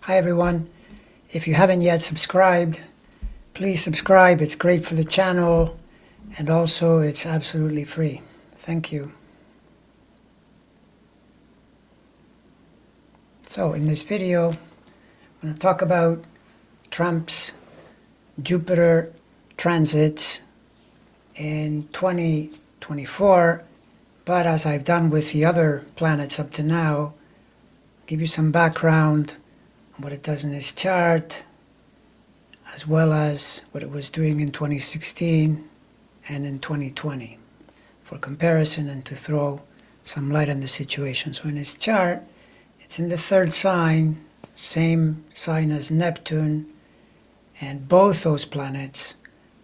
Hi everyone. If you haven't yet subscribed, please subscribe. It's great for the channel and also it's absolutely free. Thank you. So in this video, I'm going to talk about Trump's Jupiter transits in 2024, but as I've done with the other planets up to now, give you some background on what it does in his chart, as well as what it was doing in 2016 and in 2020, for comparison and to throw some light on the situation. So in his chart, it's in the third sign, same sign as Neptune, and both those planets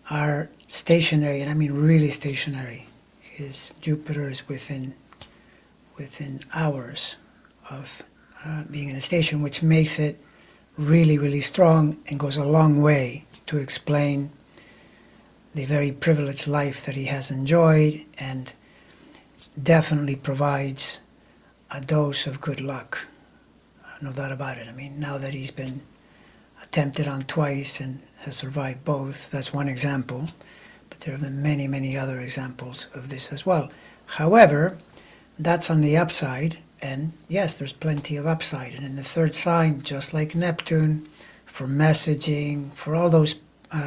are stationary, and I mean really stationary. His Jupiter is within hours of being in a station, which makes it really, really strong and goes a long way to explain the very privileged life that he has enjoyed, and definitely provides a dose of good luck. No doubt about it. I mean, now that he's been attempted on twice and has survived both, that's one example, but there have been many, many other examples of this as well. However, that's on the upside. And yes, there's plenty of upside. And in the third sign, just like Neptune, for messaging, for all those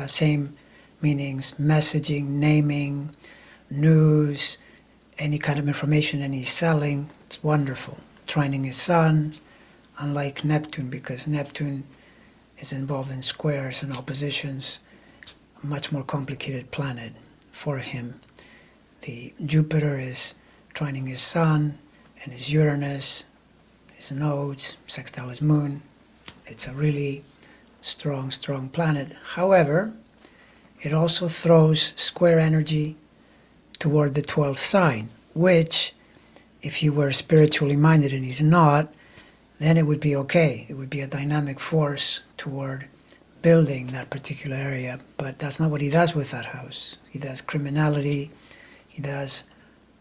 same meanings, messaging, naming, news, any kind of information, any selling, it's wonderful. Trining his sun, unlike Neptune, because Neptune is involved in squares and oppositions, a much more complicated planet for him. The Jupiter is trining his sun, and his Uranus, his nodes, sextile his moon. It's a really strong, strong planet. However, it also throws square energy toward the 12th sign, which, if he were spiritually minded and he's not, then it would be okay. It would be a dynamic force toward building that particular area. But that's not what he does with that house. He does criminality. He does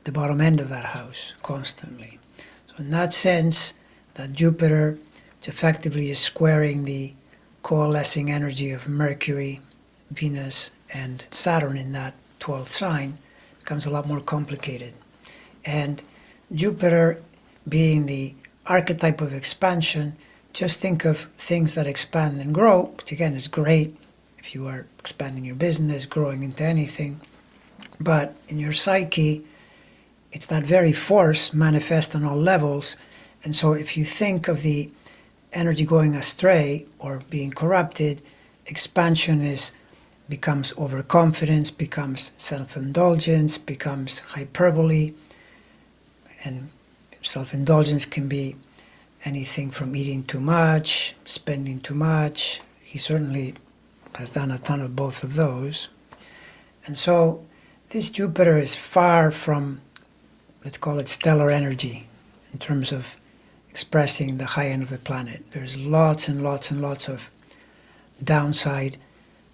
the bottom end of that house constantly. So in that sense, that Jupiter, which effectively is squaring the coalescing energy of Mercury, Venus, and Saturn in that 12th sign, becomes a lot more complicated. And Jupiter being the archetype of expansion, just think of things that expand and grow, which again is great if you are expanding your business, growing into anything. But in your psyche, it's that very force manifest on all levels. And so if you think of the energy going astray or being corrupted, expansion becomes overconfidence, becomes self-indulgence, becomes hyperbole. And self-indulgence can be anything from eating too much, spending too much. He certainly has done a ton of both of those. And so this Jupiter is far from, let's call it stellar energy, in terms of expressing the high end of the planet. There's lots and lots and lots of downside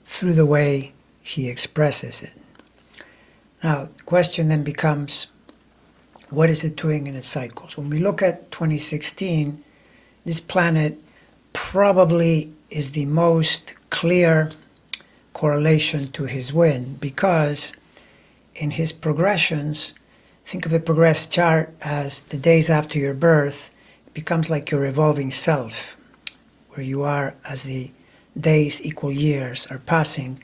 through the way he expresses it. Now, the question then becomes, what is it doing in its cycles? When we look at 2016, this planet probably is the most clear correlation to his win, because in his progressions, think of the progressed chart as the days after your birth. It becomes like your evolving self, where you are as the days equal years are passing.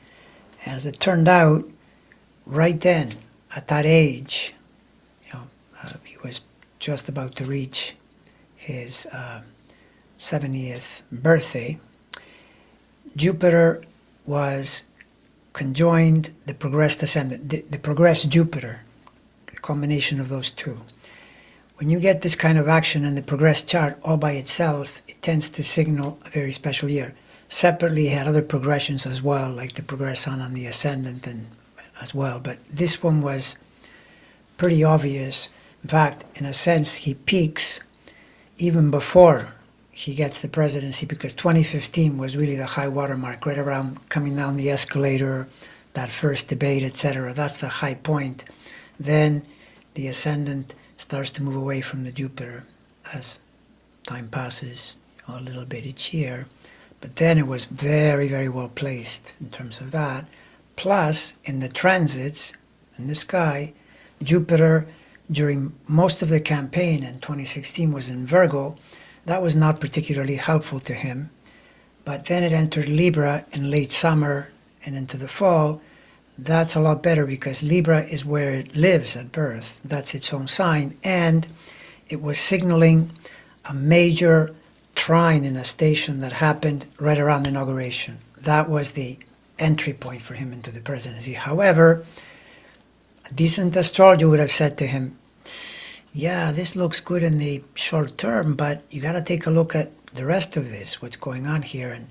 And as it turned out, right then, at that age, he was just about to reach his 70th birthday. Jupiter was conjoined the progressed ascendant, the progressed Jupiter, a combination of those two. When you get this kind of action in the progressed chart all by itself, it tends to signal a very special year. Separately, he had other progressions as well, like the progressed sun on the ascendant and as well, but this one was pretty obvious. In fact, in a sense, he peaks even before he gets the presidency, because 2015 was really the high water mark, right around coming down the escalator, that first debate, etc. That's the high point. Then the ascendant starts to move away from the Jupiter as time passes. a little bit each year. But then it was very, very well placed in terms of that. Plus, in the transits in the sky, Jupiter, during most of the campaign in 2016, was in Virgo. That was not particularly helpful to him. But then it entered Libra in late summer and into the fall. That's a lot better because Libra is where it lives at birth. That's its own sign. And it was signaling a major trine in a station that happened right around the inauguration. That was the entry point for him into the presidency. However, a decent astrologer would have said to him, yeah, this looks good in the short term, but you got to take a look at the rest of this, what's going on here. And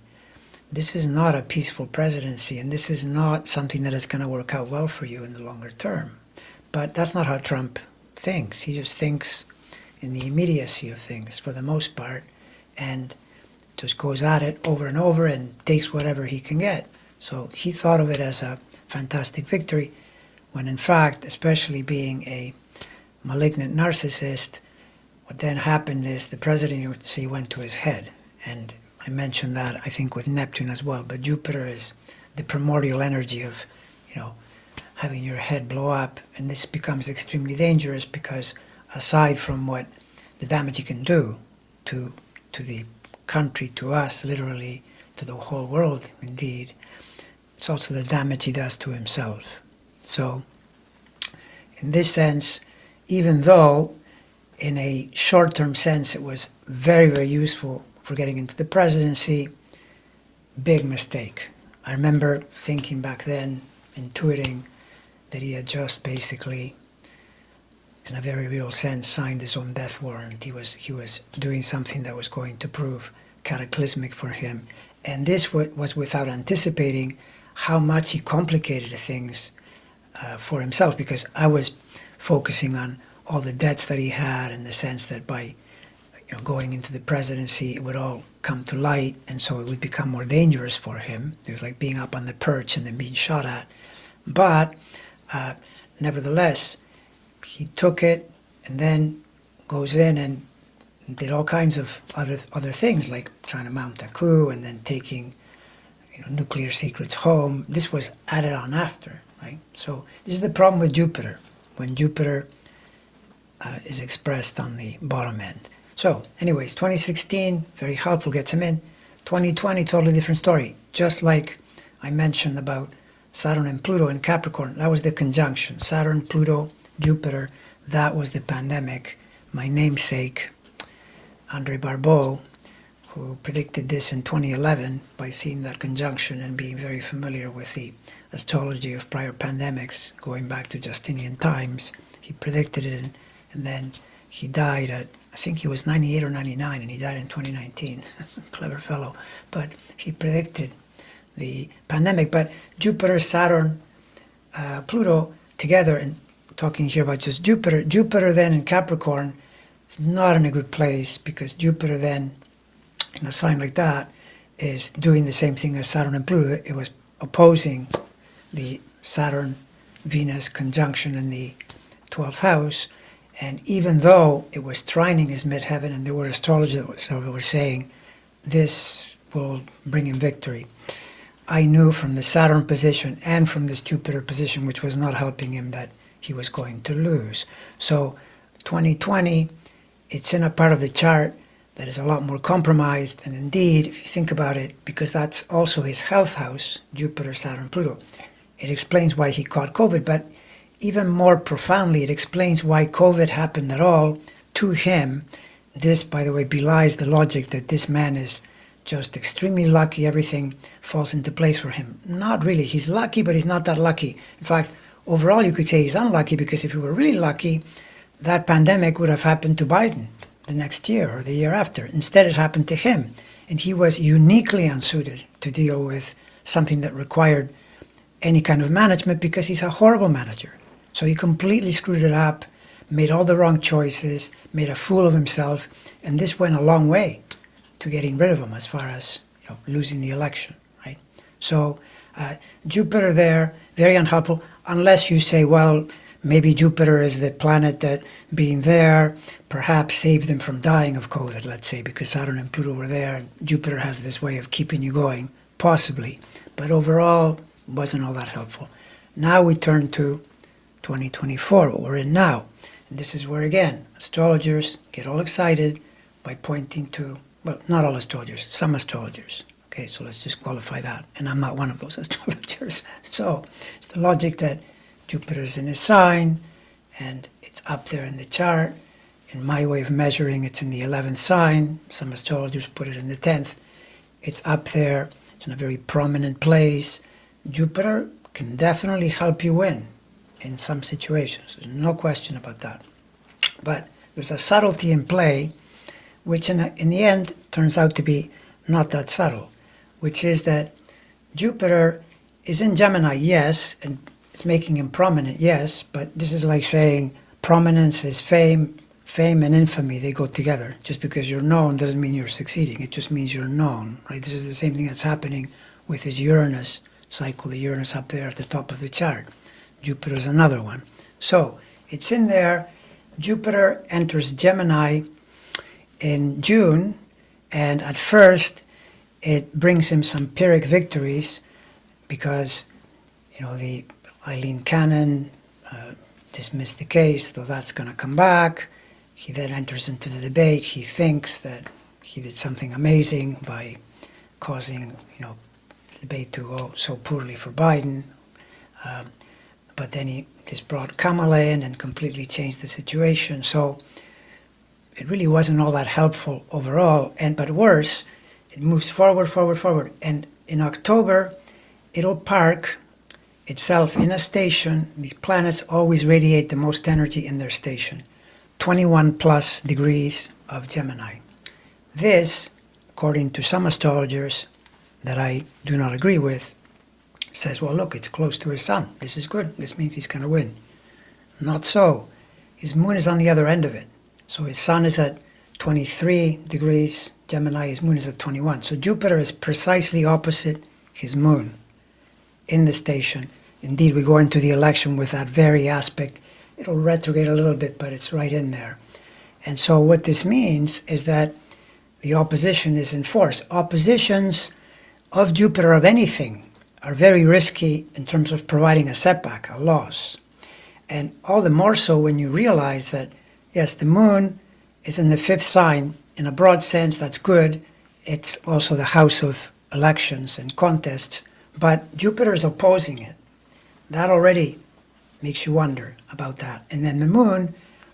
this is not a peaceful presidency, and this is not something that is going to work out well for you in the longer term. But that's not how Trump thinks. He just thinks in the immediacy of things for the most part, and just goes at it over and over and takes whatever he can get. So he thought of it as a fantastic victory, when in fact, especially being a malignant narcissist, what then happened is the presidency went to his head. And I mentioned that, I think, with Neptune as well. But Jupiter is the primordial energy of, having your head blow up. And this becomes extremely dangerous because aside from what the damage he can do to the country, to us, literally, to the whole world, indeed, it's also the damage he does to himself. So, in this sense, even though in a short-term sense it was very, very useful for getting into the presidency, big mistake. I remember thinking back then, intuiting that he had just basically, in a very real sense, signed his own death warrant. He was doing something that was going to prove cataclysmic for him. And this was without anticipating how much he complicated things for himself, because I was focusing on all the debts that he had, in the sense that by going into the presidency, it would all come to light, and so it would become more dangerous for him. It was like being up on the perch and then being shot at. But nevertheless, he took it and then goes in and did all kinds of other things, like trying to mount a coup and then taking nuclear secrets home. This was added on after, right? So this is the problem with Jupiter, when Jupiter is expressed on the bottom end. So anyways, 2016, very helpful, gets him in. 2020, totally different story. Just like I mentioned about Saturn and Pluto in Capricorn, that was the conjunction. Saturn, Pluto, Jupiter, that was the pandemic. My namesake, Andre Barbeau, who predicted this in 2011 by seeing that conjunction and being very familiar with the astrology of prior pandemics, going back to Justinian times. He predicted it, and then he died at, I think he was 98 or 99, and he died in 2019. Clever fellow. But he predicted the pandemic. But Jupiter, Saturn, Pluto together, and talking here about just Jupiter then in Capricorn is not in a good place, because Jupiter then, in a sign like that, is doing the same thing as Saturn and Pluto. It was opposing the Saturn-Venus conjunction in the 12th house, and even though it was trining his midheaven, and there were astrologers that were saying this will bring him victory, I knew from the Saturn position and from this Jupiter position, which was not helping him, that he was going to lose. So 2020, it's in a part of the chart that is a lot more compromised, and indeed, if you think about it, because that's also his health house, Jupiter, Saturn, Pluto, it explains why he caught COVID, but even more profoundly, it explains why COVID happened at all to him. This, by the way, belies the logic that this man is just extremely lucky, everything falls into place for him. Not really. He's lucky, but he's not that lucky. In fact, overall, you could say he's unlucky, because if he were really lucky, that pandemic would have happened to Biden the next year or the year after. Instead, it happened to him. And he was uniquely unsuited to deal with something that required any kind of management, because he's a horrible manager. So he completely screwed it up, made all the wrong choices, made a fool of himself, and this went a long way to getting rid of him, as far as losing the election, right? So Jupiter there, very unhelpful, unless you say, well, maybe Jupiter is the planet that, being there, perhaps saved them from dying of COVID, let's say, because Saturn and Pluto were there, and Jupiter has this way of keeping you going, possibly. But overall, wasn't all that helpful. Now we turn to 2024, what we're in now. And this is where, again, astrologers get all excited by pointing to, well, not all astrologers, some astrologers. Okay, so let's just qualify that. And I'm not one of those astrologers. So it's the logic that Jupiter's in his sign, and it's up there in the chart. In my way of measuring, it's in the 11th sign. Some astrologers put it in the 10th. It's up there. It's in a very prominent place. Jupiter can definitely help you win in some situations. There's no question about that. But there's a subtlety in play, which in the end turns out to be not that subtle, which is that Jupiter is in Gemini, yes, and it's making him prominent, yes, but this is like saying prominence is fame, fame and infamy, they go together. Just because you're known doesn't mean you're succeeding, it just means you're known, right? This is the same thing that's happening with his Uranus cycle, the Uranus up there at the top of the chart. Jupiter is another one. So it's in there. Jupiter enters Gemini in June, and at first it brings him some Pyrrhic victories because, you know, the Eileen Cannon dismissed the case, though that's going to come back. He then enters into the debate. He thinks that he did something amazing by causing, you know, the debate to go so poorly for Biden. But then this brought Kamala in and completely changed the situation. So it really wasn't all that helpful overall. But worse, it moves forward, forward, forward. And in October, it'll park itself in a station. These planets always radiate the most energy in their station. 21 plus degrees of Gemini. This, according to some astrologers that I do not agree with, says, well, look, it's close to his sun. This is good. This means he's going to win. Not so. His moon is on the other end of it. So his sun is at 23 degrees Gemini, his moon is at 21. So Jupiter is precisely opposite his moon in the station. Indeed, we go into the election with that very aspect. It'll retrograde a little bit, but it's right in there. And so what this means is that the opposition is in force. Oppositions of Jupiter of anything are very risky in terms of providing a setback, a loss. And all the more so when you realize that, yes, the moon is in the 5th sign. In a broad sense, that's good. It's also the house of elections and contests, but Jupiter is opposing it. That already makes you wonder about that. And then the moon,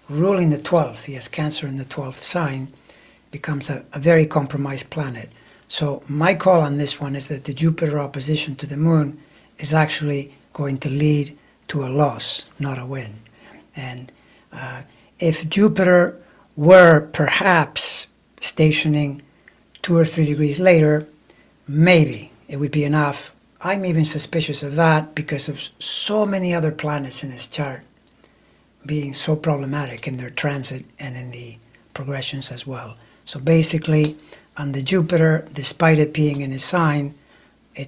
ruling the 12th, he has Cancer in the 12th sign, becomes a very compromised planet. So my call on this one is that the Jupiter opposition to the moon is actually going to lead to a loss, not a win. And if Jupiter were perhaps stationing 2 or 3 degrees later, maybe it would be enough. I'm even suspicious of that because of so many other planets in his chart being so problematic in their transit and in the progressions as well. So basically, on the Jupiter, despite it being in his sign,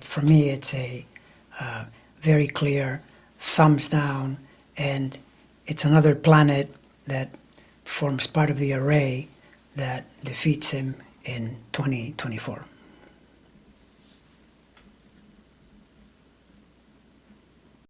for me it's a very clear thumbs down, and it's another planet that forms part of the array that defeats him in 2024.